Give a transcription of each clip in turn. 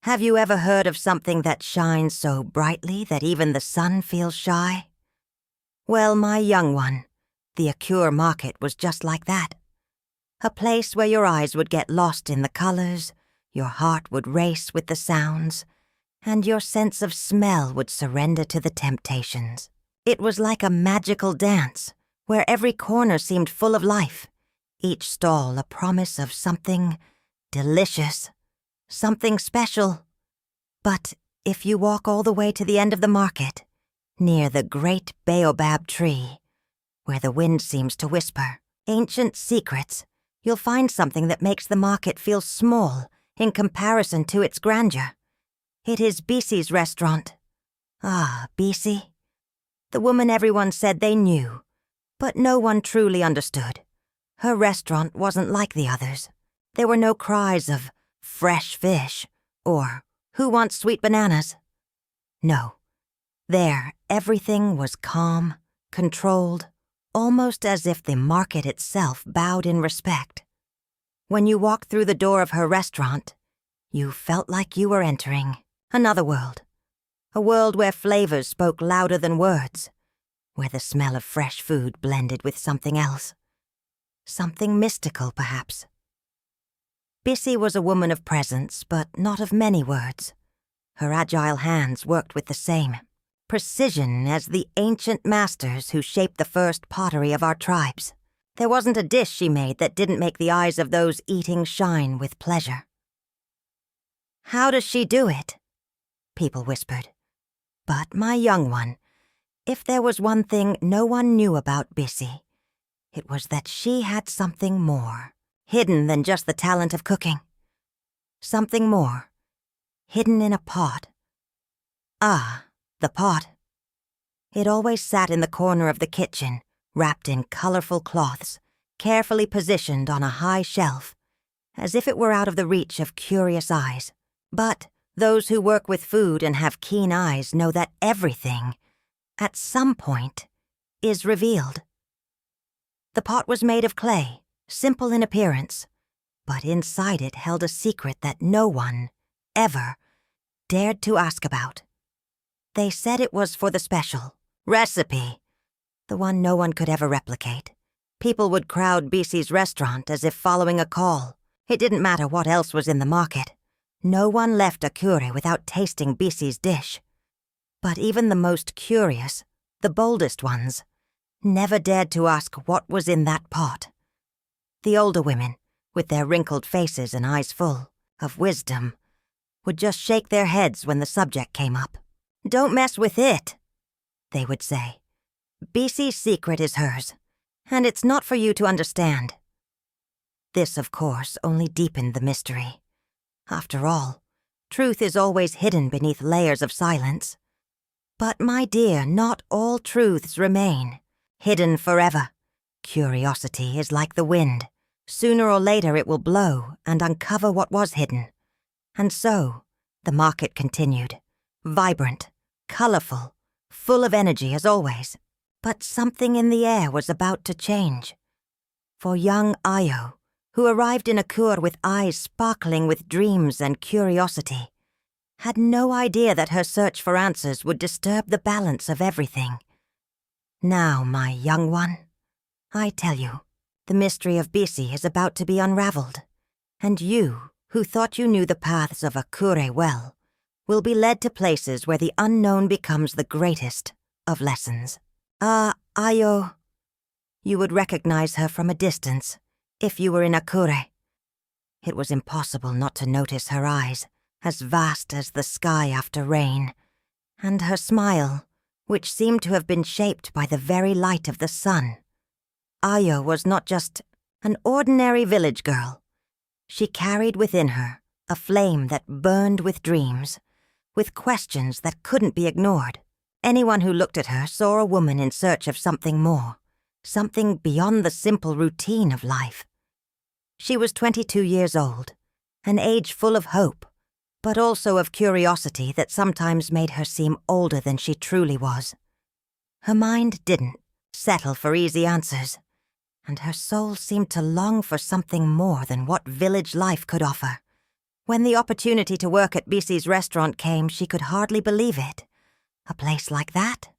Have you ever heard of something that shines so brightly that even the sun feels shy? Well, my young one, the Akur market was just like that. A place where your eyes would get lost in the colors, your heart would race with the sounds, and your sense of smell would surrender to the temptations. It was like a magical dance, where every corner seemed full of life, each stall a promise of something delicious, something special. But if you walk all the way to the end of the market, near the great baobab tree, where the wind seems to whisper ancient secrets, you'll find something that makes the market feel small in comparison to its grandeur. It is Bisi's restaurant. Ah, Bisi. The woman everyone said they knew, but no one truly understood. Her restaurant wasn't like the others. There were no cries of fresh fish or who wants sweet bananas. No. There, everything was calm, controlled, almost as if the market itself bowed in respect. When you walked through the door of her restaurant, you felt like you were entering another world. A world where flavors spoke louder than words, where the smell of fresh food blended with something else. Something mystical, perhaps. Bisi was a woman of presence, but not of many words. Her agile hands worked with the same precision as the ancient masters who shaped the first pottery of our tribes. There wasn't a dish she made that didn't make the eyes of those eating shine with pleasure. "How does she do it?" people whispered. But my young one, if there was one thing no one knew about Bisi, it was that she had something more, hidden than just the talent of cooking. Something more, hidden in a pot. Ah, the pot. It always sat in the corner of the kitchen, wrapped in colorful cloths, carefully positioned on a high shelf, as if it were out of the reach of curious eyes. But those who work with food and have keen eyes know that everything, at some point, is revealed. The pot was made of clay, simple in appearance, but inside it held a secret that no one, ever, dared to ask about. They said it was for the special recipe, the one no one could ever replicate. People would crowd Bisi's restaurant as if following a call. It didn't matter what else was in the market. No one left Akure without tasting Bisi's dish. But even the most curious, the boldest ones, never dared to ask what was in that pot. The older women, with their wrinkled faces and eyes full of wisdom, would just shake their heads when the subject came up. "Don't mess with it," they would say. "Bisi's secret is hers, and it's not for you to understand." This, of course, only deepened the mystery. After all, truth is always hidden beneath layers of silence. But, my dear, not all truths remain hidden forever. Curiosity is like the wind. Sooner or later it will blow and uncover what was hidden. And so, the market continued, vibrant, colorful, full of energy as always. But something in the air was about to change. For young Ayo, who arrived in Akur with eyes sparkling with dreams and curiosity, had no idea that her search for answers would disturb the balance of everything. Now, my young one, I tell you, the mystery of Bisi is about to be unraveled, and you, who thought you knew the paths of Akure well, will be led to places where the unknown becomes the greatest of lessons. Ayo. You would recognize her from a distance, if you were in Akure. It was impossible not to notice her eyes, as vast as the sky after rain, and her smile, which seemed to have been shaped by the very light of the sun. Ayo was not just an ordinary village girl. She carried within her a flame that burned with dreams, with questions that couldn't be ignored. Anyone who looked at her saw a woman in search of something more, something beyond the simple routine of life. She was 22 years old, an age full of hope, but also of curiosity that sometimes made her seem older than she truly was. Her mind didn't settle for easy answers, and her soul seemed to long for something more than what village life could offer. When the opportunity to work at Bisi's restaurant came, she could hardly believe it. A place like that?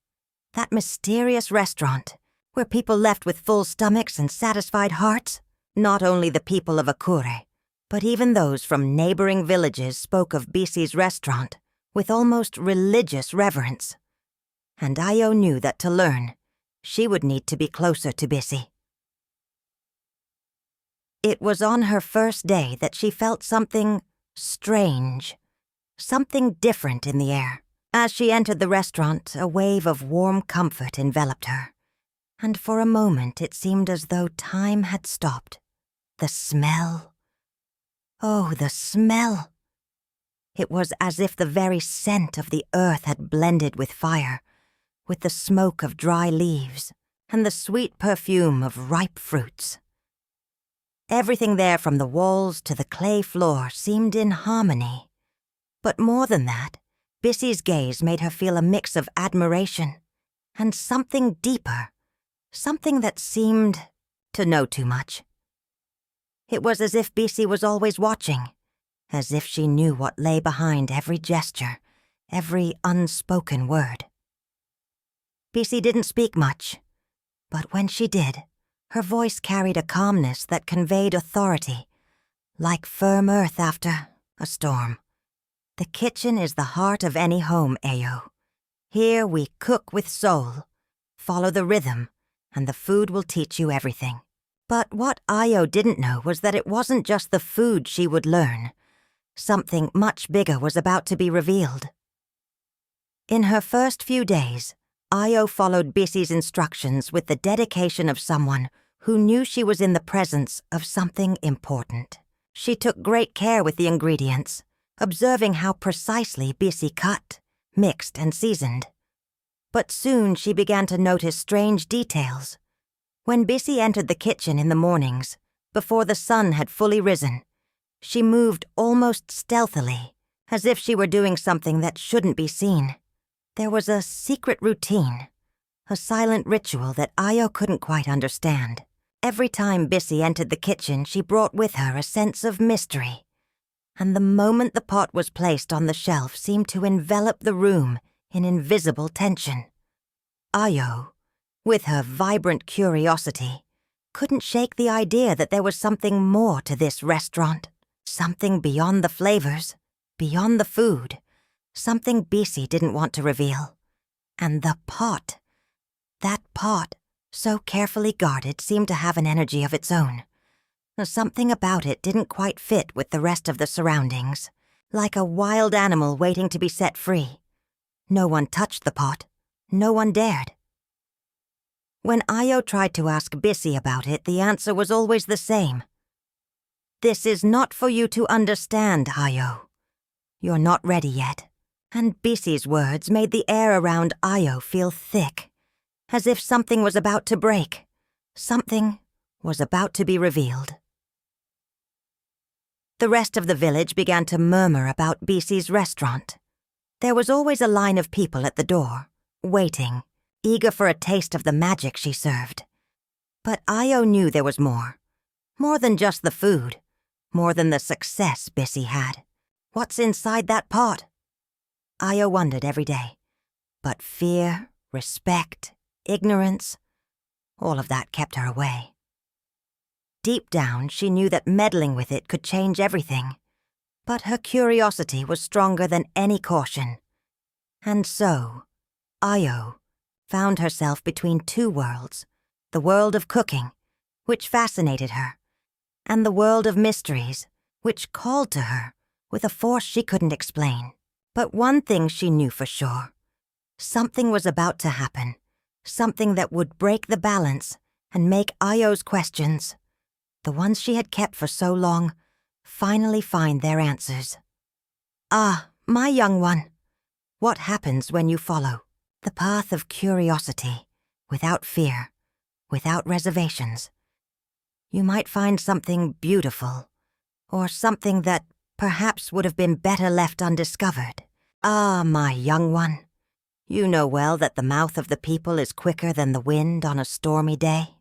That mysterious restaurant, where people left with full stomachs and satisfied hearts? Not only the people of Akure, but even those from neighboring villages spoke of Bisi's restaurant with almost religious reverence. And Ayo knew that to learn, she would need to be closer to Bisi. It was on her first day that she felt something strange, something different in the air. As she entered the restaurant, a wave of warm comfort enveloped her, and for a moment it seemed as though time had stopped. The smell. Oh, the smell! It was as if the very scent of the earth had blended with fire, with the smoke of dry leaves and the sweet perfume of ripe fruits. Everything there from the walls to the clay floor seemed in harmony. But more than that, Bisi's gaze made her feel a mix of admiration and something deeper, something that seemed to know too much. It was as if Bisi was always watching, as if she knew what lay behind every gesture, every unspoken word. Bisi didn't speak much, but when she did, her voice carried a calmness that conveyed authority, like firm earth after a storm. The kitchen is the heart of any home, Ayo. Here we cook with soul, follow the rhythm, and the food will teach you everything. But what Ayo didn't know was that it wasn't just the food she would learn. Something much bigger was about to be revealed. In her first few days, Ayo followed Bisi's instructions with the dedication of someone who knew she was in the presence of something important. She took great care with the ingredients, observing how precisely Bisi cut, mixed, and seasoned. But soon she began to notice strange details. When Bisi entered the kitchen in the mornings, before the sun had fully risen, she moved almost stealthily, as if she were doing something that shouldn't be seen. There was a secret routine, a silent ritual that Ayo couldn't quite understand. Every time Bisi entered the kitchen, she brought with her a sense of mystery, and the moment the pot was placed on the shelf seemed to envelop the room in invisible tension. Ayo, with her vibrant curiosity, couldn't shake the idea that there was something more to this restaurant, something beyond the flavors, beyond the food, something Bisi didn't want to reveal. And the pot, that pot, so carefully guarded, seemed to have an energy of its own. Something about it didn't quite fit with the rest of the surroundings, like a wild animal waiting to be set free. No one touched the pot. No one dared. When Ayo tried to ask Bisi about it, the answer was always the same. "This is not for you to understand, Ayo. You're not ready yet." And Bisi's words made the air around Ayo feel thick, as if something was about to break. Something was about to be revealed. The rest of the village began to murmur about Bisi's restaurant. There was always a line of people at the door, waiting, eager for a taste of the magic she served. But Ayo knew there was more. More than just the food. More than the success Bisi had. What's inside that pot? Ayo wondered every day. But fear, respect, ignorance, all of that kept her away. Deep down, she knew that meddling with it could change everything. But her curiosity was stronger than any caution. And so, Ayo found herself between two worlds, the world of cooking, which fascinated her, and the world of mysteries, which called to her with a force she couldn't explain. But one thing she knew for sure. Something was about to happen, something that would break the balance and make Ayo's questions, the ones she had kept for so long, finally find their answers. "Ah, my young one, what happens when you follow the path of curiosity, without fear, without reservations? You might find something beautiful, or something that perhaps would have been better left undiscovered. Ah, my young one, you know well that the mouth of the people is quicker than the wind on a stormy day."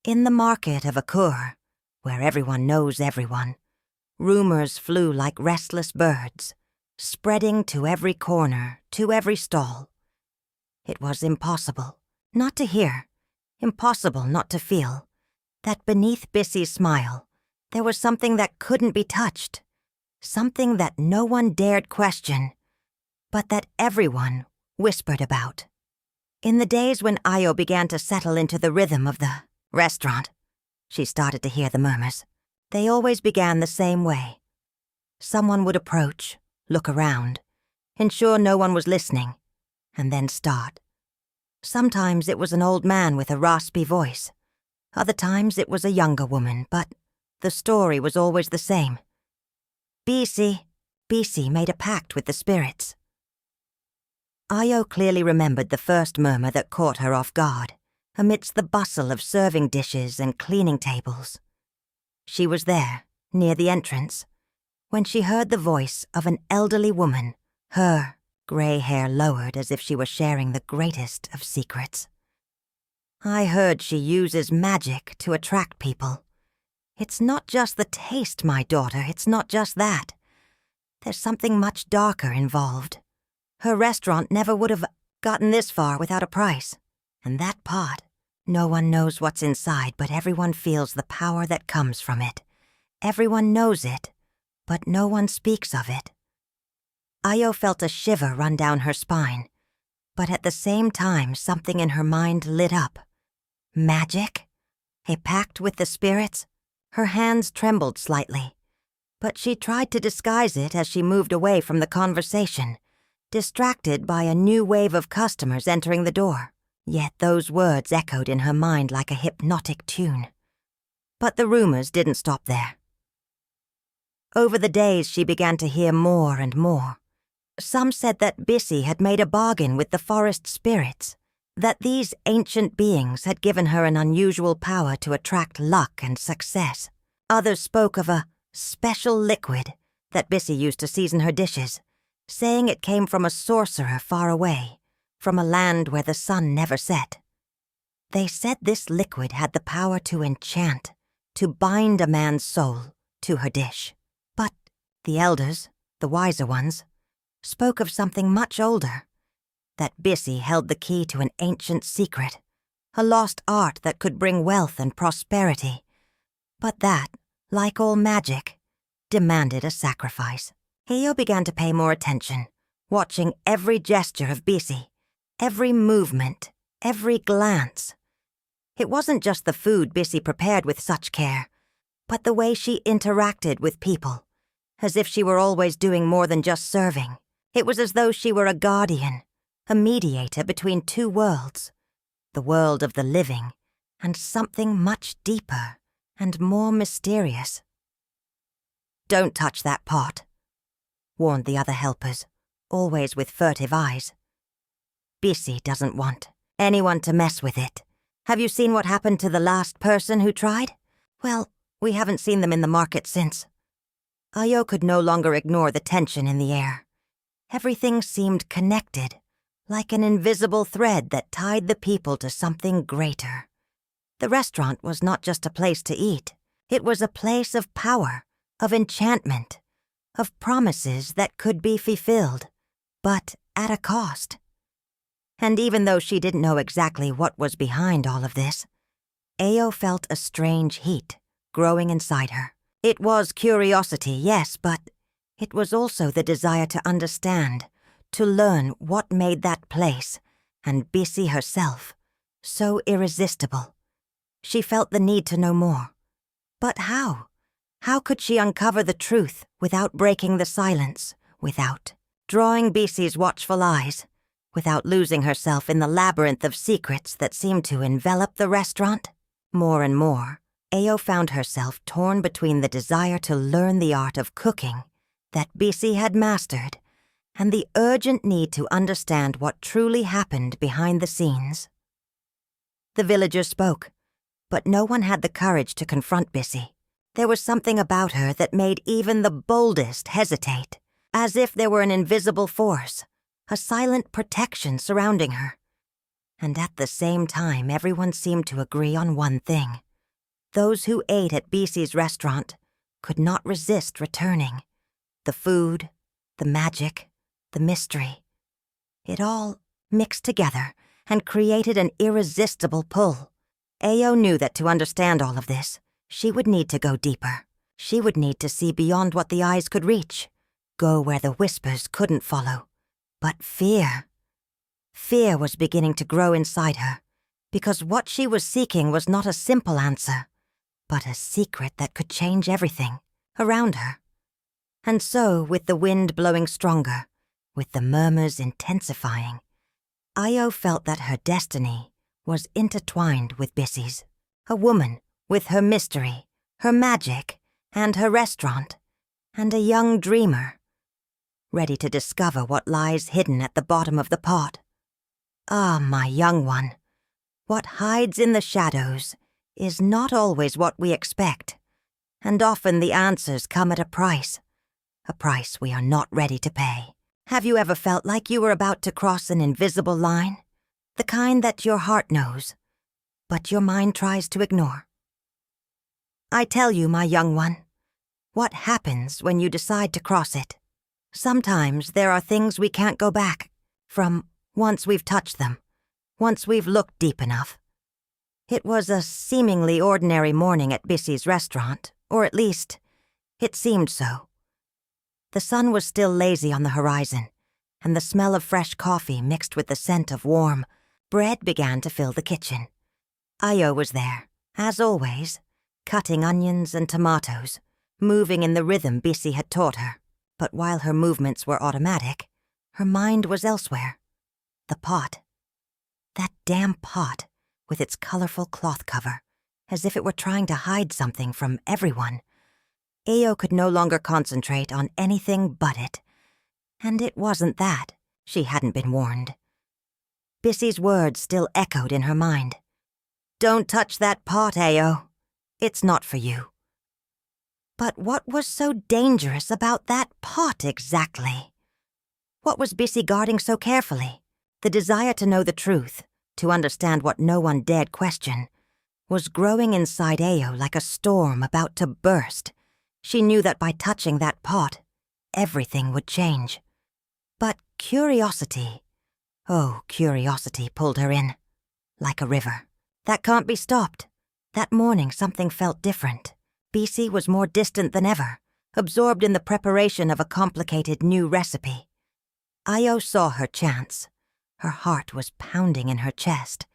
In the market of Akur, where everyone knows everyone, Rumors flew like restless birds, spreading to every corner, to every stall. It was impossible not to hear, impossible not to feel, that beneath Bissy's smile there was something that couldn't be touched, something that no one dared question, but that everyone whispered about. In the days when Io began to settle into the rhythm of the restaurant, she started to hear the murmurs. They always began the same way. Someone would approach, look around, ensure no one was listening, and then start. Sometimes it was an old man with a raspy voice. Other times it was a younger woman, but the story was always the same. Bisi made a pact with the spirits. Io clearly remembered the first murmur that caught her off guard, amidst the bustle of serving dishes and cleaning tables. She was there, near the entrance, when she heard the voice of an elderly woman, her grey hair lowered as if she were sharing the greatest of secrets. "I heard she uses magic to attract people. It's not just the taste, my daughter, it's not just that. There's something much darker involved. Her restaurant never would have gotten this far without a price. And that pot, no one knows what's inside, but everyone feels the power that comes from it. Everyone knows it, but no one speaks of it." Io felt a shiver run down her spine, but at the same time something in her mind lit up. Magic? A pact with the spirits? Her hands trembled slightly, but she tried to disguise it as she moved away from the conversation, distracted by a new wave of customers entering the door. Yet those words echoed in her mind like a hypnotic tune. But the rumors didn't stop there. Over the days she began to hear more and more. Some said that Bissy had made a bargain with the forest spirits, that these ancient beings had given her an unusual power to attract luck and success. Others spoke of a special liquid that Bissy used to season her dishes, saying it came from a sorcerer far away, from a land where the sun never set. They said this liquid had the power to enchant, to bind a man's soul to her dish. But the elders, the wiser ones, spoke of something much older, that Bissy held the key to an ancient secret, a lost art that could bring wealth and prosperity, but that, like all magic, demanded a sacrifice. Io began to pay more attention, watching every gesture of Bissy, every movement, every glance. It wasn't just the food Bissy prepared with such care, but the way she interacted with people, as if she were always doing more than just serving. It was as though she were a guardian, a mediator between two worlds, the world of the living and something much deeper and more mysterious. "Don't touch that pot," warned the other helpers, always with furtive eyes. "Bissy doesn't want anyone to mess with it. Have you seen what happened to the last person who tried? Well, we haven't seen them in the market since." Io could no longer ignore the tension in the air. Everything seemed connected, like an invisible thread that tied the people to something greater. The restaurant was not just a place to eat. It was a place of power, of enchantment, of promises that could be fulfilled, but at a cost. And even though she didn't know exactly what was behind all of this, Io felt a strange heat growing inside her. It was curiosity, yes, but it was also the desire to understand, to learn what made that place, and Bissy herself, so irresistible. She felt the need to know more. But how? How could she uncover the truth without breaking the silence, without drawing Bissy's watchful eyes, without losing herself in the labyrinth of secrets that seemed to envelop the restaurant? More and more, Io found herself torn between the desire to learn the art of cooking that Bissy had mastered and the urgent need to understand what truly happened behind the scenes. The villagers spoke, but no one had the courage to confront Bissy. There was something about her that made even the boldest hesitate, as if there were an invisible force, a silent protection surrounding her. And at the same time, everyone seemed to agree on one thing. Those who ate at Bissy's restaurant could not resist returning. The food, the magic, the mystery. It all mixed together and created an irresistible pull. Ao knew that to understand all of this, she would need to go deeper. She would need to see beyond what the eyes could reach, go where the whispers couldn't follow. But fear was beginning to grow inside her, because what she was seeking was not a simple answer, but a secret that could change everything around her. And so, with the wind blowing stronger, with the murmurs intensifying, Io felt that her destiny was intertwined with Bissy's. A woman with her mystery, her magic, and her restaurant, and a young dreamer, ready to discover what lies hidden at the bottom of the pot. Ah, my young one, what hides in the shadows is not always what we expect, and often the answers come at a price we are not ready to pay. Have you ever felt like you were about to cross an invisible line? The kind that your heart knows, but your mind tries to ignore. I tell you, my young one, what happens when you decide to cross it? Sometimes there are things we can't go back from once we've touched them, once we've looked deep enough. It was a seemingly ordinary morning at Bissy's restaurant, or at least, it seemed so. The sun was still lazy on the horizon, and the smell of fresh coffee mixed with the scent of warm bread began to fill the kitchen. Io was there, as always, cutting onions and tomatoes, moving in the rhythm Bissy had taught her. But while her movements were automatic, her mind was elsewhere. The pot. That damn pot, with its colorful cloth cover, as if it were trying to hide something from everyone. Ao could no longer concentrate on anything but it. And it wasn't that. She hadn't been warned. Bissy's words still echoed in her mind. Don't touch that pot, Ao. It's not for you. But what was so dangerous about that pot exactly? What was Bissy guarding so carefully? The desire to know the truth, to understand what no one dared question, was growing inside Ao like a storm about to burst. She knew that by touching that pot, everything would change. But curiosity, curiosity pulled her in, like a river. That can't be stopped. That morning something felt different. Bissy was more distant than ever, absorbed in the preparation of a complicated new recipe. Io saw her chance. Her heart was pounding in her chest,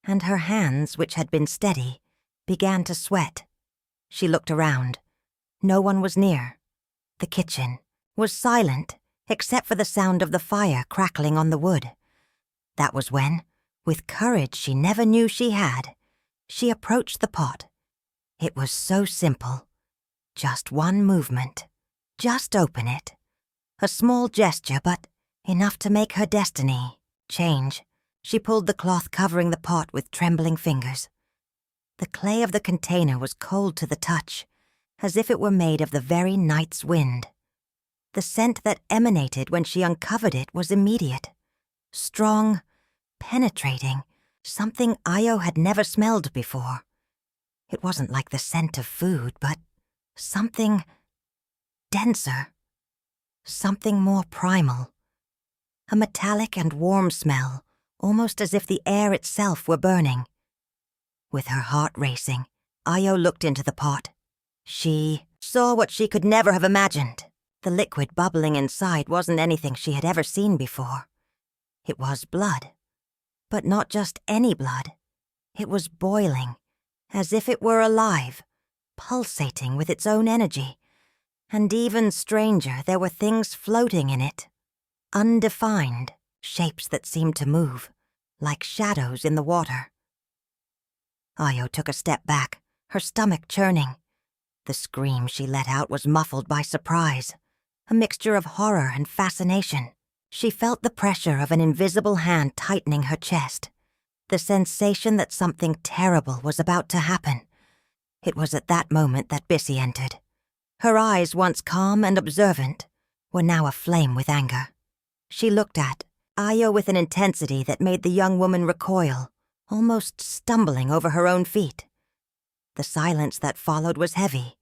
and her hands, which had been steady, began to sweat. She looked around. No one was near. The kitchen was silent, except for the sound of the fire crackling on the wood. That was when, with courage she never knew she had, she approached the pot. It was so simple. Just one movement. Just open it. A small gesture, but enough to make her destiny change. She pulled the cloth covering the pot with trembling fingers. The clay of the container was cold to the touch, as if it were made of the very night's wind. The scent that emanated when she uncovered it was immediate. Strong, penetrating, something Io had never smelled before. It wasn't like the scent of food, but something denser, something more primal. A metallic and warm smell, almost as if the air itself were burning. With her heart racing, Io looked into the pot. She saw what she could never have imagined. The liquid bubbling inside wasn't anything she had ever seen before. It was blood. But not just any blood. It was boiling, as if it were alive, pulsating with its own energy. And even stranger, there were things floating in it. Undefined, shapes that seemed to move, like shadows in the water. Io took a step back, her stomach churning. The scream she let out was muffled by surprise, a mixture of horror and fascination. She felt the pressure of an invisible hand tightening her chest, the sensation that something terrible was about to happen. It was at that moment that Bissy entered. Her eyes, once calm and observant, were now aflame with anger. She looked at Io with an intensity that made the young woman recoil, almost stumbling over her own feet. The silence that followed was heavy,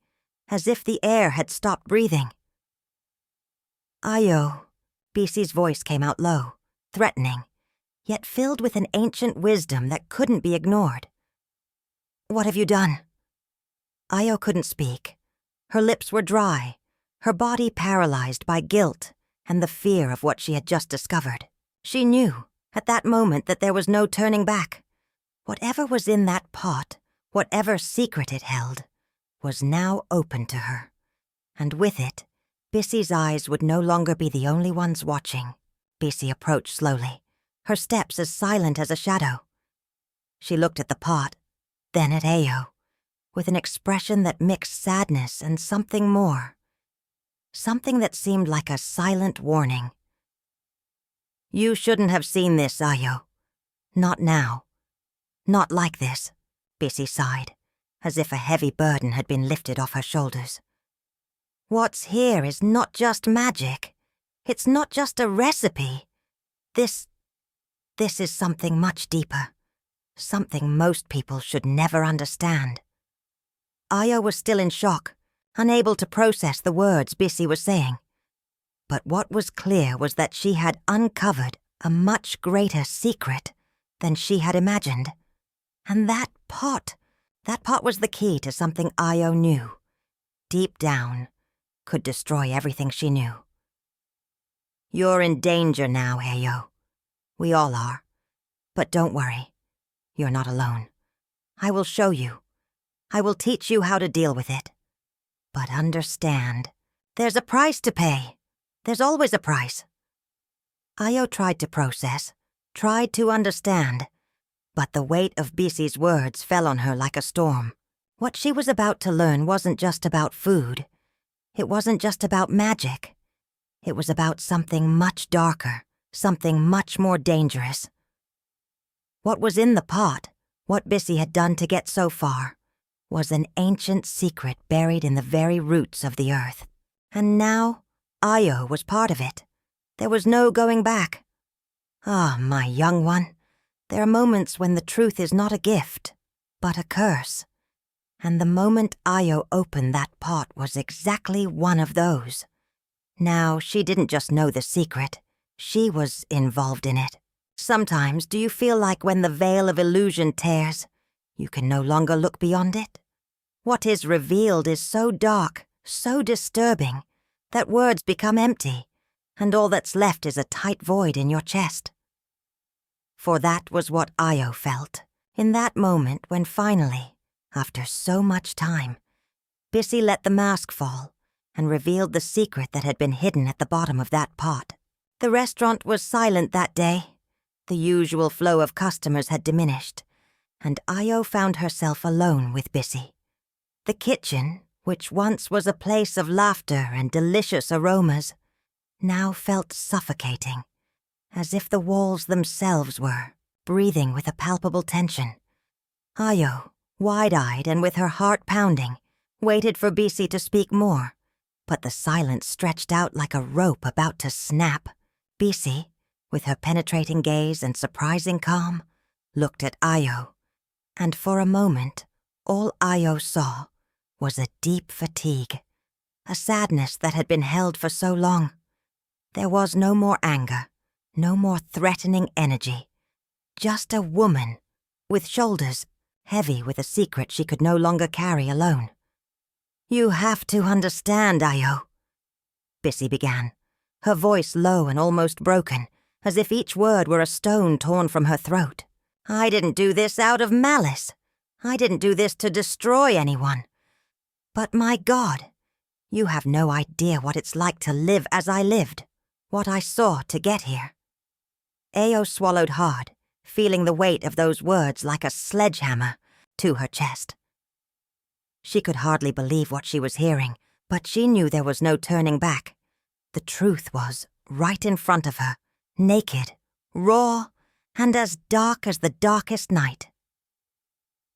as if the air had stopped breathing. "Ayo," Bisi's voice came out low, threatening, yet filled with an ancient wisdom that couldn't be ignored. "What have you done?" Ayo couldn't speak. Her lips were dry, her body paralyzed by guilt and the fear of what she had just discovered. She knew, at that moment, that there was no turning back. Whatever was in that pot, whatever secret it held, was now open to her. And with it, Bisi's eyes would no longer be the only ones watching. Bisi approached slowly, her steps as silent as a shadow. She looked at the pot, then at Ayo, with an expression that mixed sadness and something more. Something that seemed like a silent warning. "You shouldn't have seen this, Ayo. Not now. Not like this," Bisi sighed, as if a heavy burden had been lifted off her shoulders. "What's here is not just magic. It's not just a recipe. This is something much deeper. Something most people should never understand." Ayo was still in shock, unable to process the words Bisi was saying. But what was clear was that she had uncovered a much greater secret than she had imagined. And that pot was the key to something Ayo knew, deep down, could destroy everything she knew. "You're in danger now, Ayo. We all are. But don't worry. You're not alone. I will show you. I will teach you how to deal with it. But understand, there's a price to pay. There's always a price." Ayo tried to process, tried to understand, but the weight of Bisi's words fell on her like a storm. What she was about to learn wasn't just about food. It wasn't just about magic. It was about something much darker, something much more dangerous. What was in the pot, what Bisi had done to get so far, was an ancient secret buried in the very roots of the earth. And now, Ayo was part of it. There was no going back. Ah, my young one, there are moments when the truth is not a gift, but a curse. And the moment Ayo opened that pot was exactly one of those. Now, she didn't just know the secret, she was involved in it. Sometimes, do you feel like when the veil of illusion tears, you can no longer look beyond it? What is revealed is so dark, so disturbing, that words become empty, and all that's left is a tight void in your chest. For that was what Ayo felt, in that moment when finally, after so much time, Bisi let the mask fall and revealed the secret that had been hidden at the bottom of that pot. The restaurant was silent that day. The usual flow of customers had diminished, and Ayo found herself alone with Bisi. The kitchen, which once was a place of laughter and delicious aromas, now felt suffocating, as if the walls themselves were, breathing with a palpable tension. Ayo, wide-eyed and with her heart pounding, waited for Bisi to speak more, but the silence stretched out like a rope about to snap. Bisi, with her penetrating gaze and surprising calm, looked at Ayo, and for a moment, all Ayo saw was a deep fatigue, a sadness that had been held for so long. There was no more anger, no more threatening energy, just a woman with shoulders heavy with a secret she could no longer carry alone. "You have to understand, Ayo," Bisi began, her voice low and almost broken, as if each word were a stone torn from her throat. "I didn't do this out of malice. I didn't do this to destroy anyone. But my God, you have no idea what it's like to live as I lived, what I saw to get here." Ayo swallowed hard, feeling the weight of those words like a sledgehammer to her chest. She could hardly believe what she was hearing, but she knew there was no turning back. The truth was right in front of her, naked, raw, and as dark as the darkest night.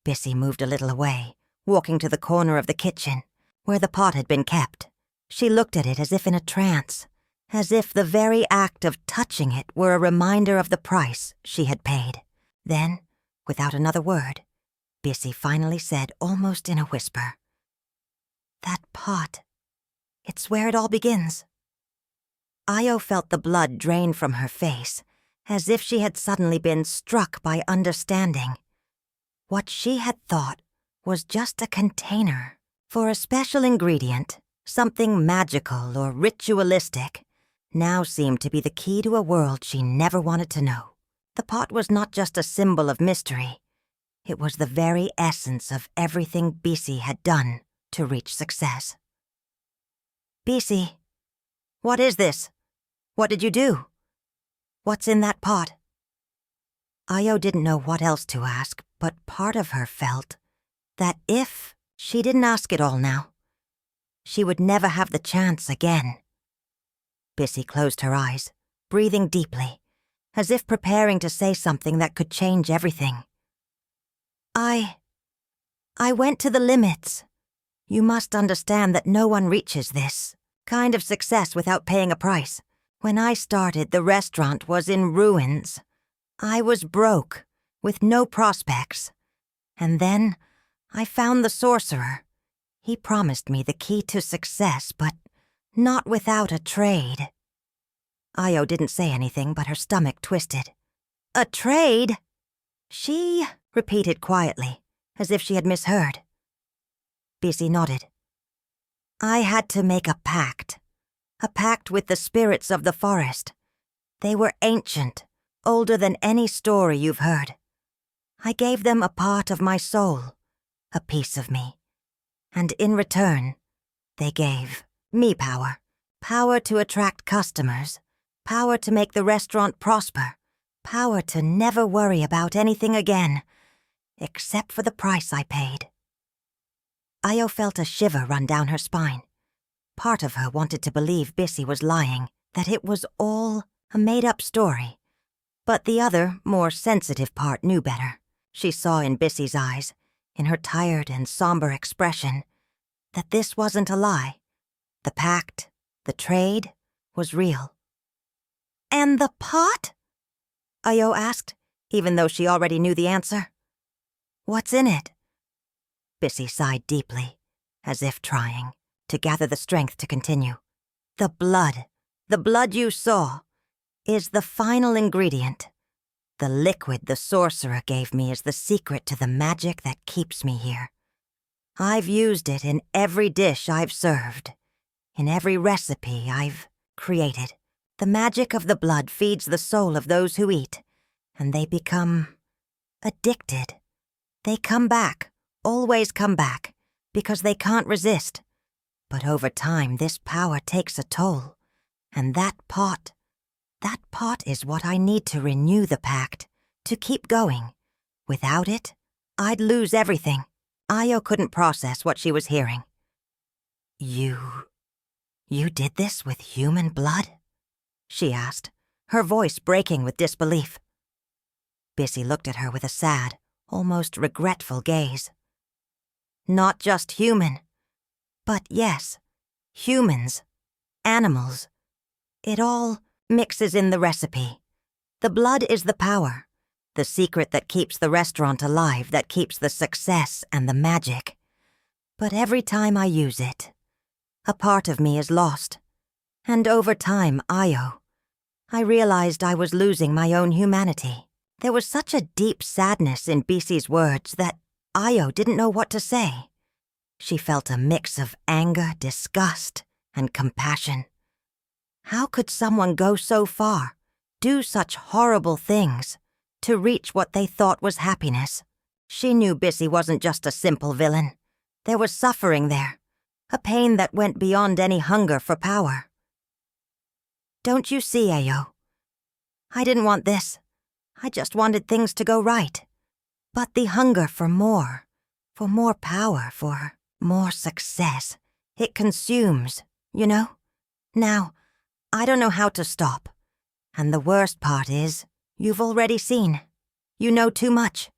Bisi moved a little away, walking to the corner of the kitchen, where the pot had been kept. She looked at it as if in a trance, as if the very act of touching it were a reminder of the price she had paid. Then, without another word, Bisi finally said almost in a whisper, That pot. It's where it all begins. Io felt the blood drain from her face, as if she had suddenly been struck by understanding. What she had thought was just a container for a special ingredient, something magical or ritualistic, now seemed to be the key to a world she never wanted to know. The pot was not just a symbol of mystery. It was the very essence of everything Bisi had done to reach success. Bisi, what is this? What did you do? What's in that pot? Io didn't know what else to ask, but part of her felt that if she didn't ask it all now, she would never have the chance again. Bisi closed her eyes, breathing deeply, as if preparing to say something that could change everything. I went to the limits. You must understand that no one reaches this kind of success without paying a price. When I started, the restaurant was in ruins. I was broke, with no prospects. And then I found the sorcerer. He promised me the key to success, but not without a trade. Io didn't say anything, but her stomach twisted. A trade? She repeated quietly, as if she had misheard. Bisi nodded. I had to make a pact with the spirits of the forest. They were ancient, older than any story you've heard. I gave them a part of my soul, a piece of me. And in return, they gave me power. Power to attract customers. Power to make the restaurant prosper. Power to never worry about anything again, except for the price I paid. Io felt a shiver run down her spine. Part of her wanted to believe Bisi was lying, that it was all a made-up story. But the other, more sensitive part knew better. She saw in Bisi's eyes, in her tired and somber expression, that this wasn't a lie. The pact, the trade, was real. And the pot? Io asked, even though she already knew the answer. What's in it? Bisi sighed deeply, as if trying to gather the strength to continue. The blood you saw, is the final ingredient. The liquid the sorcerer gave me is the secret to the magic that keeps me here. I've used it in every dish I've served, in every recipe I've created. The magic of the blood feeds the soul of those who eat, and they become addicted. They come back, always come back, because they can't resist. But over time, this power takes a toll, and that pot is what I need to renew the pact, to keep going. Without it, I'd lose everything. Io couldn't process what she was hearing. You did this with human blood? She asked, her voice breaking with disbelief. Bisi looked at her with a sad, almost regretful gaze. Not just human, but yes, humans, animals. It all mixes in the recipe. The blood is the power, the secret that keeps the restaurant alive, that keeps the success and the magic. But every time I use it, a part of me is lost. And over time, I realized I was losing my own humanity. There was such a deep sadness in Bisi's words that Io didn't know what to say. She felt a mix of anger, disgust, and compassion. How could someone go so far, do such horrible things, to reach what they thought was happiness? She knew Bisi wasn't just a simple villain. There was suffering there, a pain that went beyond any hunger for power. Don't you see, Io? I didn't want this. I just wanted things to go right. But the hunger for more power, for more success, it consumes, you know? Now, I don't know how to stop. And the worst part is, you've already seen. You know too much.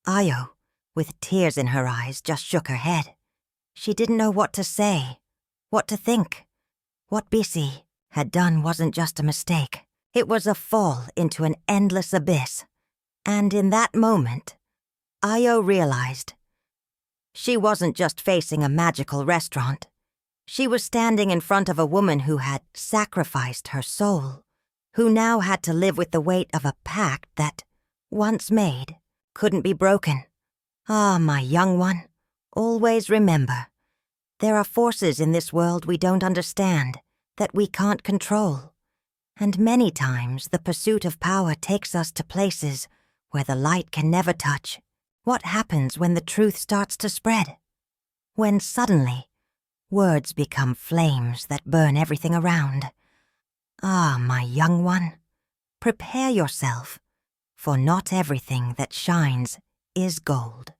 Io, with tears in her eyes, just shook her head. She didn't know what to say, what to think. What Bisi had done wasn't just a mistake. It was a fall into an endless abyss. And in that moment, Io realized She wasn't just facing a magical restaurant. She was standing in front of a woman who had sacrificed her soul, who now had to live with the weight of a pact that, once made, couldn't be broken. Ah, my young one, always remember, there are forces in this world we don't understand, that we can't control. And many times the pursuit of power takes us to places where the light can never touch. What happens when the truth starts to spread? When suddenly, words become flames that burn everything around. Ah, my young one, prepare yourself, for not everything that shines is gold.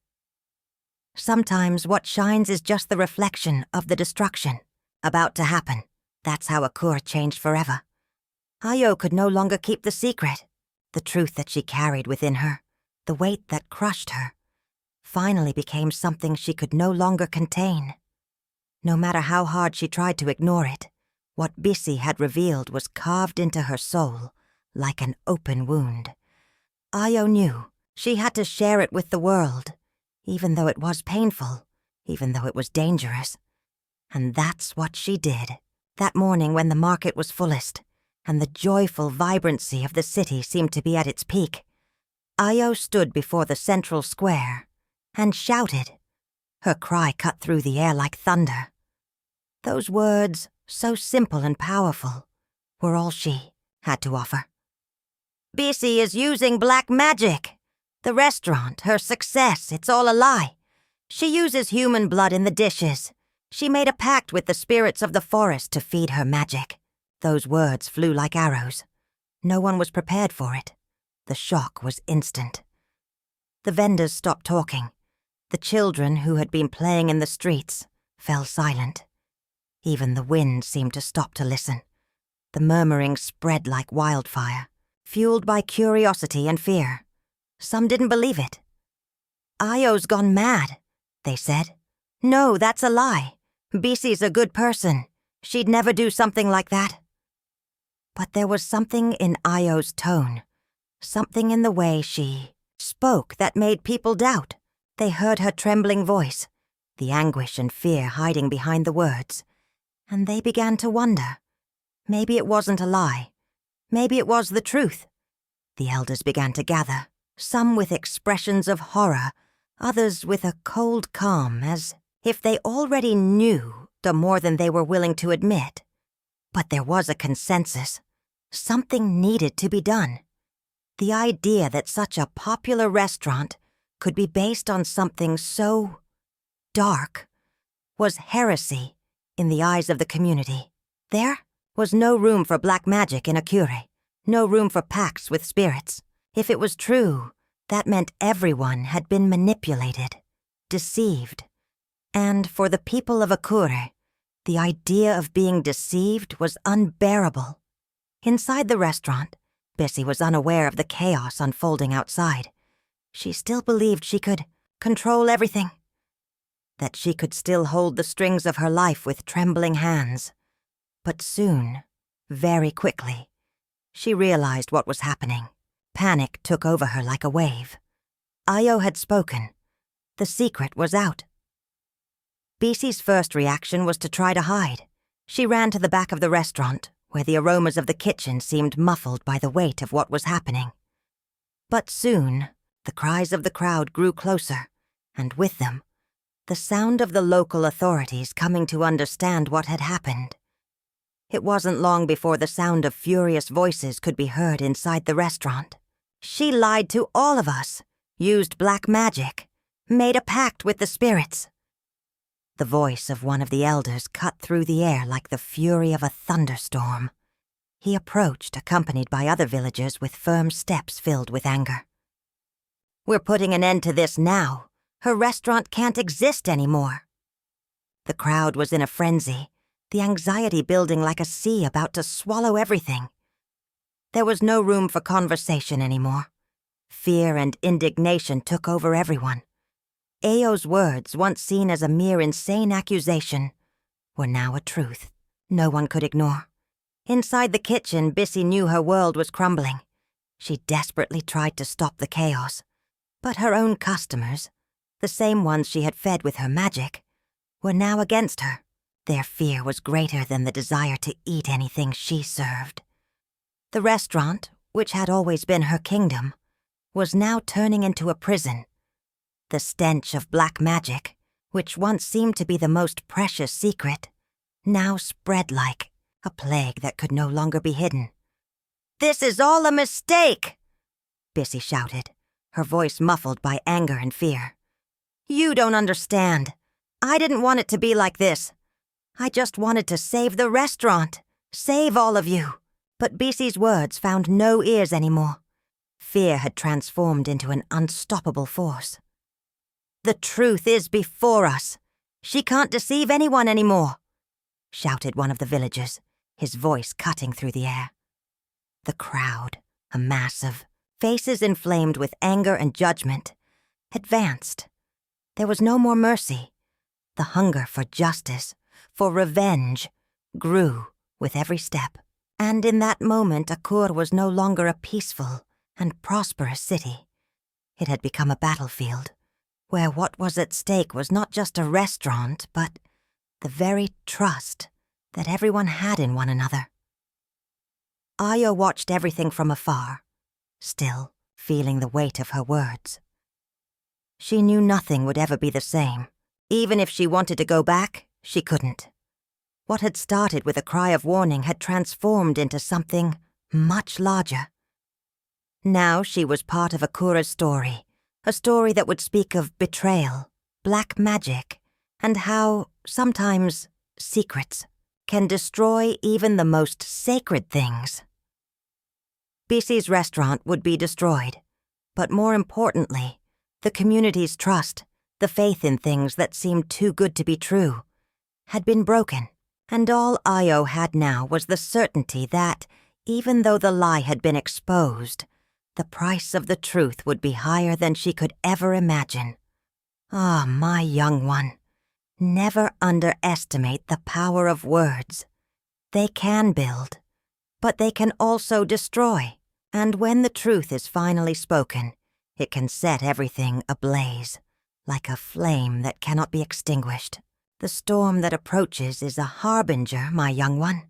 Sometimes what shines is just the reflection of the destruction about to happen. That's how Akur changed forever. Io could no longer keep the secret. The truth that she carried within her, the weight that crushed her, finally became something she could no longer contain. No matter how hard she tried to ignore it, what Bisi had revealed was carved into her soul like an open wound. Io knew she had to share it with the world, even though it was painful, even though it was dangerous. And that's what she did. That morning when the market was fullest, and the joyful vibrancy of the city seemed to be at its peak, Io stood before the central square and shouted. Her cry cut through the air like thunder. Those words, so simple and powerful, were all she had to offer. Bisi is using black magic. The restaurant, her success, it's all a lie. She uses human blood in the dishes. She made a pact with the spirits of the forest to feed her magic. Those words flew like arrows. No one was prepared for it. The shock was instant. The vendors stopped talking. The children who had been playing in the streets fell silent. Even the wind seemed to stop to listen. The murmuring spread like wildfire, fueled by curiosity and fear. Some didn't believe it. Io's gone mad, they said. No, that's a lie. Bisi's a good person. She'd never do something like that. But there was something in Io's tone, something in the way she spoke that made people doubt. They heard her trembling voice, the anguish and fear hiding behind the words, and they began to wonder. Maybe it wasn't a lie. Maybe it was the truth. The elders began to gather, some with expressions of horror, others with a cold calm, as if they already knew the more than they were willing to admit. But there was a consensus. Something needed to be done. The idea that such a popular restaurant could be based on something so dark was heresy in the eyes of the community. There was no room for black magic in Akure, no room for pacts with spirits. If it was true, that meant everyone had been manipulated, deceived. And for the people of Akure, the idea of being deceived was unbearable. Inside the restaurant, Bisi was unaware of the chaos unfolding outside. She still believed she could control everything, that she could still hold the strings of her life with trembling hands. But soon, very quickly, she realized what was happening. Panic took over her like a wave. Io had spoken. The secret was out. Bisi's first reaction was to try to hide. She ran to the back of the restaurant, where the aromas of the kitchen seemed muffled by the weight of what was happening. But soon, the cries of the crowd grew closer, and with them, the sound of the local authorities coming to understand what had happened. It wasn't long before the sound of furious voices could be heard inside the restaurant. She lied to all of us, used black magic, made a pact with the spirits. The voice of one of the elders cut through the air like the fury of a thunderstorm. He approached, accompanied by other villagers with firm steps filled with anger. We're putting an end to this now. Her restaurant can't exist anymore. The crowd was in a frenzy, the anxiety building like a sea about to swallow everything. There was no room for conversation anymore. Fear and indignation took over everyone. Ao's words, once seen as a mere insane accusation, were now a truth no one could ignore. Inside the kitchen, Bisi knew her world was crumbling. She desperately tried to stop the chaos. But her own customers, the same ones she had fed with her magic, were now against her. Their fear was greater than the desire to eat anything she served. The restaurant, which had always been her kingdom, was now turning into a prison. The stench of black magic, which once seemed to be the most precious secret, now spread like a plague that could no longer be hidden. "This is all a mistake!" Bissy shouted, her voice muffled by anger and fear. "You don't understand. I didn't want it to be like this. I just wanted to save the restaurant, save all of you." But Bissy's words found no ears anymore. Fear had transformed into an unstoppable force. "The truth is before us. She can't deceive anyone anymore," shouted one of the villagers, his voice cutting through the air. The crowd, a mass of faces inflamed with anger and judgment, advanced. There was no more mercy. The hunger for justice, for revenge, grew with every step. And in that moment, Akur was no longer a peaceful and prosperous city. It had become a battlefield, where what was at stake was not just a restaurant, but the very trust that everyone had in one another. Aya watched everything from afar, still feeling the weight of her words. She knew nothing would ever be the same. Even if she wanted to go back, she couldn't. What had started with a cry of warning had transformed into something much larger. Now she was part of Akura's story, a story that would speak of betrayal, black magic, and how, sometimes, secrets can destroy even the most sacred things. Bissy's restaurant would be destroyed, but more importantly, the community's trust, the faith in things that seemed too good to be true, had been broken. And all Io had now was the certainty that, even though the lie had been exposed, the price of the truth would be higher than she could ever imagine. Ah, my young one, never underestimate the power of words. They can build, but they can also destroy. And when the truth is finally spoken, it can set everything ablaze, like a flame that cannot be extinguished. The storm that approaches is a harbinger, my young one,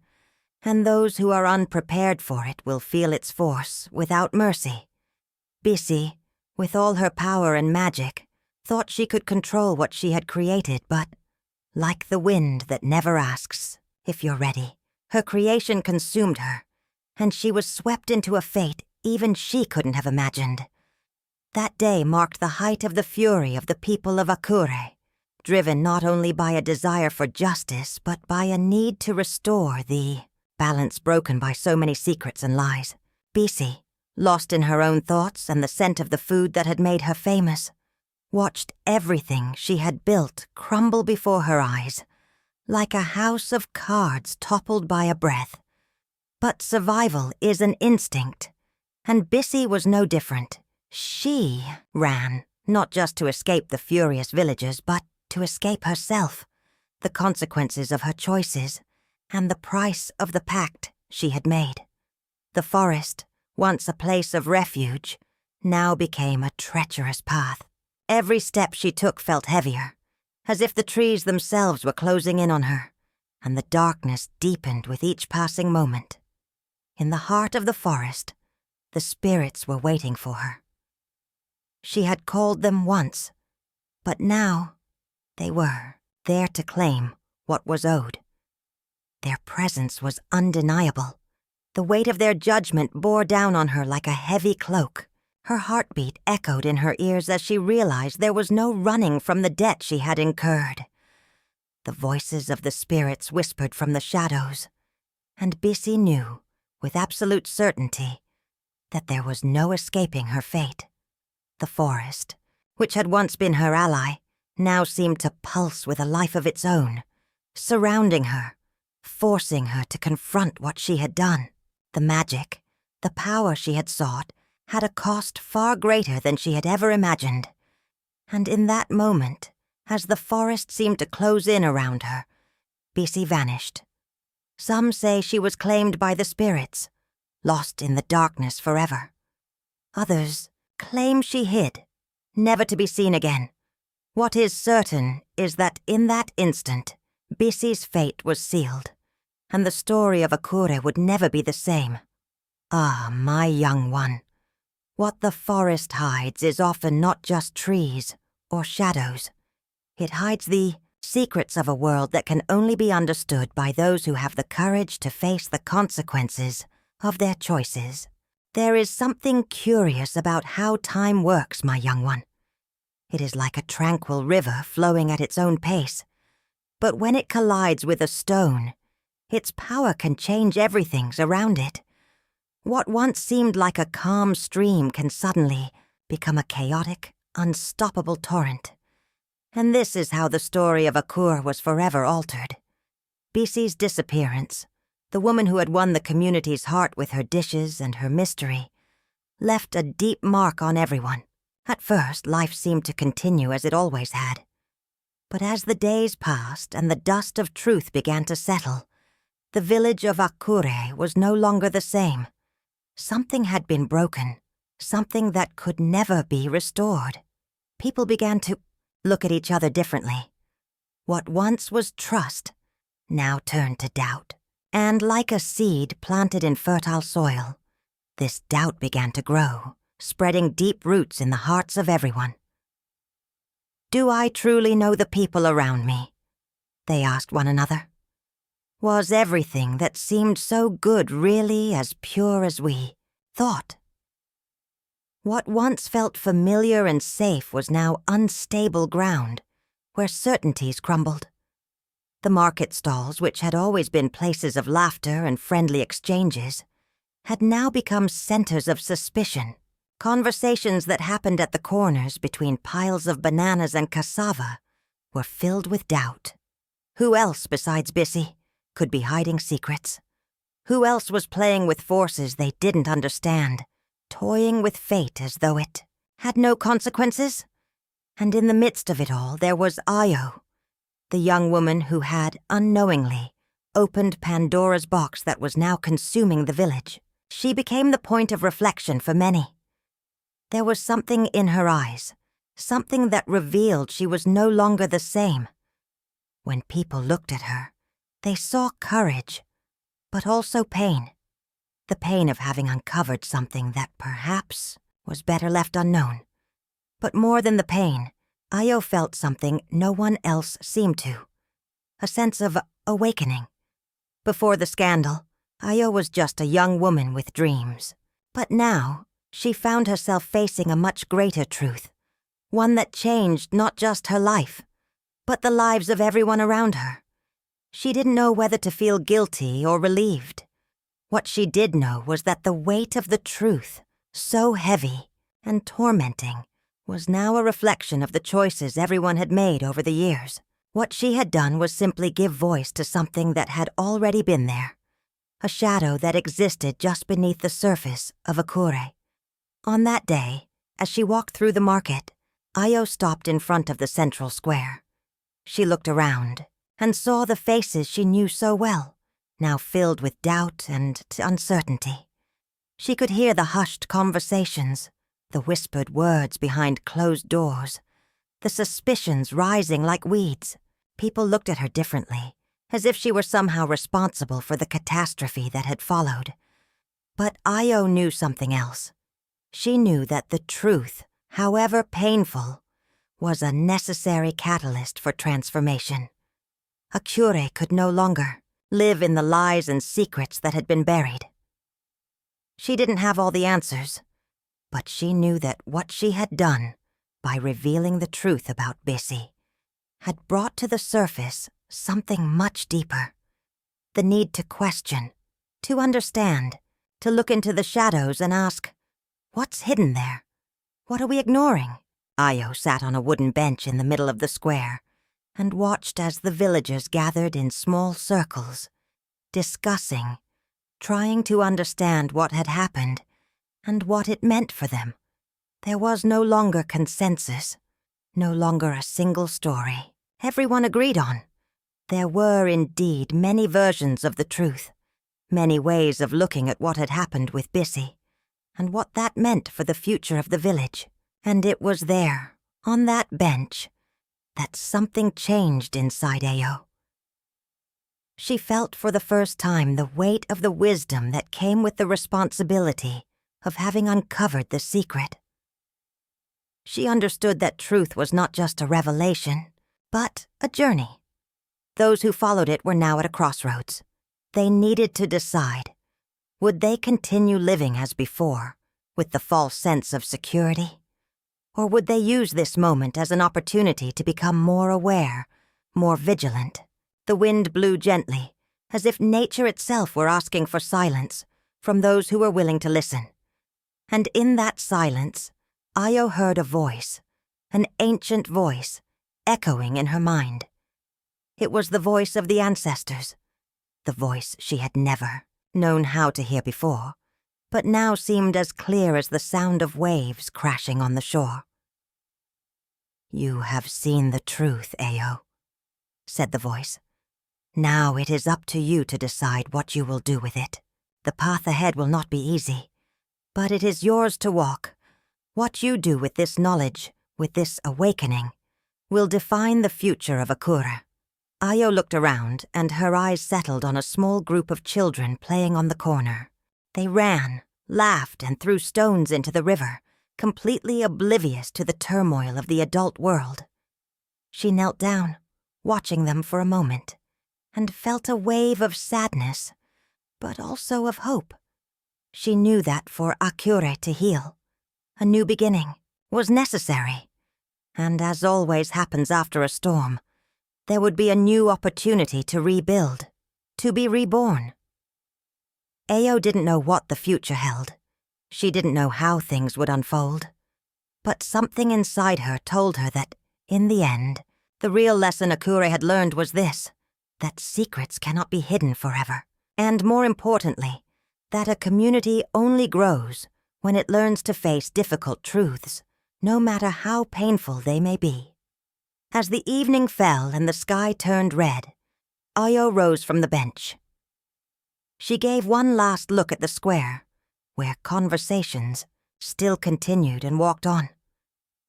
and those who are unprepared for it will feel its force without mercy. Bissy, with all her power and magic, thought she could control what she had created, but, like the wind that never asks if you're ready, her creation consumed her, and she was swept into a fate even she couldn't have imagined. That day marked the height of the fury of the people of Akure, driven not only by a desire for justice, but by a need to restore the balance broken by so many secrets and lies. Bissy, lost in her own thoughts and the scent of the food that had made her famous, watched everything she had built crumble before her eyes, like a house of cards toppled by a breath. But survival is an instinct, and Bissy was no different. She ran, not just to escape the furious villagers, but to escape herself, the consequences of her choices, and the price of the pact she had made. The forest, once a place of refuge, now became a treacherous path. Every step she took felt heavier, as if the trees themselves were closing in on her, and the darkness deepened with each passing moment. In the heart of the forest, the spirits were waiting for her. She had called them once, but now they were there to claim what was owed. Their presence was undeniable. The weight of their judgment bore down on her like a heavy cloak. Her heartbeat echoed in her ears as she realized there was no running from the debt she had incurred. The voices of the spirits whispered from the shadows, and Bissy knew, with absolute certainty, that there was no escaping her fate. The forest, which had once been her ally, now seemed to pulse with a life of its own, surrounding her, forcing her to confront what she had done. The magic, the power she had sought, had a cost far greater than she had ever imagined. And in that moment, as the forest seemed to close in around her, Bissy vanished. Some say she was claimed by the spirits, lost in the darkness forever. Others claim she hid, never to be seen again, What is certain is that in that instant, Bisi's fate was sealed, and the story of Akure would never be the same. Ah, my young one, what the forest hides is often not just trees or shadows. It hides the secrets of a world that can only be understood by those who have the courage to face the consequences of their choices. There is something curious about how time works, my young one. It is like a tranquil river flowing at its own pace. But when it collides with a stone, its power can change everything around it. What once seemed like a calm stream can suddenly become a chaotic, unstoppable torrent. And this is how the story of Akure was forever altered. Bisi's disappearance, the woman who had won the community's heart with her dishes and her mystery, left a deep mark on everyone. At first, life seemed to continue as it always had. But as the days passed and the dust of truth began to settle, the village of Akure was no longer the same. Something had been broken, something that could never be restored. People began to look at each other differently. What once was trust now turned to doubt. And like a seed planted in fertile soil, this doubt began to grow, spreading deep roots in the hearts of everyone. Do I truly know the people around me? They asked one another. Was everything that seemed so good really as pure as we thought? What once felt familiar and safe was now unstable ground, where certainties crumbled. The market stalls, which had always been places of laughter and friendly exchanges, had now become centers of suspicion. Conversations that happened at the corners between piles of bananas and cassava were filled with doubt. Who else besides Bisi could be hiding secrets? Who else was playing with forces they didn't understand, toying with fate as though it had no consequences? And in the midst of it all, there was Ayo, the young woman who had, unknowingly, opened Pandora's box that was now consuming the village. She became the point of reflection for many. There was something in her eyes, something that revealed she was no longer the same. When people looked at her, they saw courage, but also pain. The pain of having uncovered something that perhaps was better left unknown. But more than the pain, Ayo felt something no one else seemed to. A sense of awakening. Before the scandal, Ayo was just a young woman with dreams. But now, she found herself facing a much greater truth, one that changed not just her life, but the lives of everyone around her. She didn't know whether to feel guilty or relieved. What she did know was that the weight of the truth, so heavy and tormenting, was now a reflection of the choices everyone had made over the years. What she had done was simply give voice to something that had already been there, a shadow that existed just beneath the surface of Akure. On that day, as she walked through the market, Ayo stopped in front of the central square. She looked around and saw the faces she knew so well, now filled with doubt and uncertainty. She could hear the hushed conversations, the whispered words behind closed doors, the suspicions rising like weeds. People looked at her differently, as if she were somehow responsible for the catastrophe that had followed. But Ayo knew something else. She knew that the truth, however painful, was a necessary catalyst for transformation. Akure could no longer live in the lies and secrets that had been buried. She didn't have all the answers, but she knew that what she had done, by revealing the truth about Bisi, had brought to the surface something much deeper. The need to question, to understand, to look into the shadows and ask, what's hidden there? What are we ignoring? Ayo sat on a wooden bench in the middle of the square and watched as the villagers gathered in small circles, discussing, trying to understand what had happened and what it meant for them. There was no longer consensus, no longer a single story everyone agreed on. There were indeed many versions of the truth, many ways of looking at what had happened with Bisi, and what that meant for the future of the village. And it was there, on that bench, that something changed inside Ao. She felt for the first time the weight of the wisdom that came with the responsibility of having uncovered the secret. She understood that truth was not just a revelation, but a journey. Those who followed it were now at a crossroads. They needed to decide. Would they continue living as before, with the false sense of security? Or would they use this moment as an opportunity to become more aware, more vigilant? The wind blew gently, as if nature itself were asking for silence from those who were willing to listen. And in that silence, Ao heard a voice, an ancient voice, echoing in her mind. It was the voice of the ancestors, the voice she had never known how to hear before, but now seemed as clear as the sound of waves crashing on the shore. "You have seen the truth, Ao," said the voice. "Now it is up to you to decide what you will do with it. The path ahead will not be easy, but it is yours to walk. What you do with this knowledge, with this awakening, will define the future of Akura." Ao looked around, and her eyes settled on a small group of children playing on the corner. They ran, laughed, and threw stones into the river, completely oblivious to the turmoil of the adult world. She knelt down, watching them for a moment, and felt a wave of sadness, but also of hope. She knew that for Akure to heal, a new beginning was necessary, and as always happens after a storm, there would be a new opportunity to rebuild, to be reborn. Ao didn't know what the future held. She didn't know how things would unfold. But something inside her told her that, in the end, the real lesson Akure had learned was this, that secrets cannot be hidden forever. And more importantly, that a community only grows when it learns to face difficult truths, no matter how painful they may be. As the evening fell and the sky turned red, Ao rose from the bench. She gave one last look at the square, where conversations still continued, and walked on.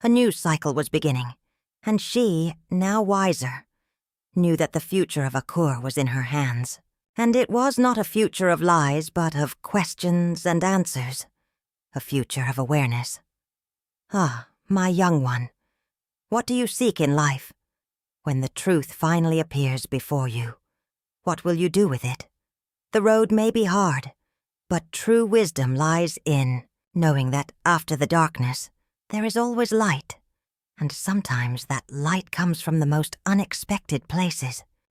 A new cycle was beginning, and she, now wiser, knew that the future of Akur was in her hands. And it was not a future of lies, but of questions and answers, a future of awareness. "Ah, my young one, what do you seek in life? When the truth finally appears before you, what will you do with it? The road may be hard, but true wisdom lies in knowing that after the darkness, there is always light, and sometimes that light comes from the most unexpected places."